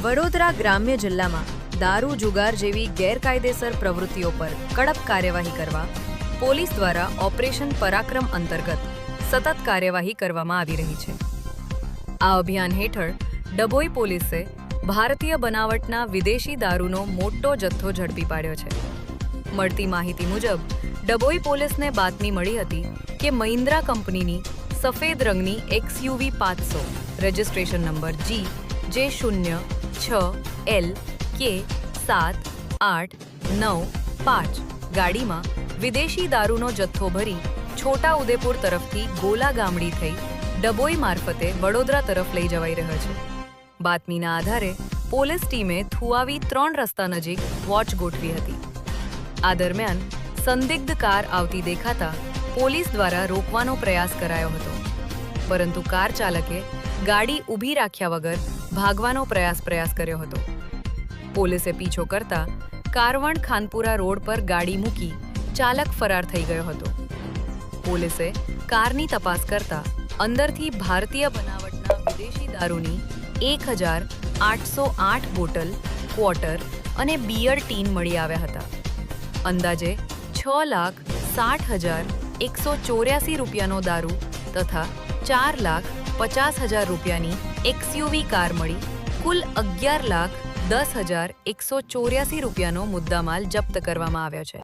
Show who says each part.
Speaker 1: વડોદરા ગ્રામ્ય જિલ્લામાં દારૂ જુગાર જેવી ગેરકાયદેસર પ્રવૃત્તિઓ પર કડક કાર્યવાહી કરવા પોલીસ દ્વારા ઓપરેશન પરાક્રમ અંતર્ગત સતત કાર્યવાહી કરવામાં આવી રહી છે। આ અભિયાન હેઠળ ડભોઈ પોલીસે ભારતીય બનાવટના વિદેશી દારૂનો મોટો જથ્થો ઝડપી પાડ્યો છે। મળતી માહિતી મુજબ ડભોઈ પોલીસને બાતમી મળી હતી કે મહિન્દ્રા કંપનીની સફેદ રંગની XUV 500 registration number G J0K7895 ગાડીમાં વિદેશી દારૂનો જથ્થો ભરી છોટાઉદેપુર તરફથી ગોલા ગામડી થઈ ડભોઈ મારફતે વડોદરા તરફ લઈ જવાઈ રહ્યો છે। બાતમીના આધારે પોલીસ ટીમે થુઆવી 3 રસ્તા નજીક વોચ ગોઠવી હતી। આ દરમિયાન સંદિગ્ધ કાર આવતી દેખાતા પોલીસ દ્વારા રોકવાનો પ્રયાસ કરાયો હતો, પરંતુ કાર ચાલકે ગાડી ઊભી રાખ્યા વગર ભાગવાનો પ્રયાસ કર્યો હતો। પોલીસે પીછો કરતા કારવણ ખાનપુરા રોડ પર ગાડી મૂકી ચાલક ફરાર થઈ ગયો હતો। પોલીસે કારની તપાસ કરતા અંદરથી ભારતીય બનાવટના વિદેશી દારૂની 1808 બોટલ, ક્વોટર અને બિયર ટીન મળી આવ્યા હતા। અંદાજે 6,60,184 રૂપિયાનો દારૂ તથા 4,50,000 રૂપિયાની XUV કાર મળી કુલ 11,10,184 રૂપિયાનો મુદ્દામાલ જપ્ત કરવામાં આવ્યો છે।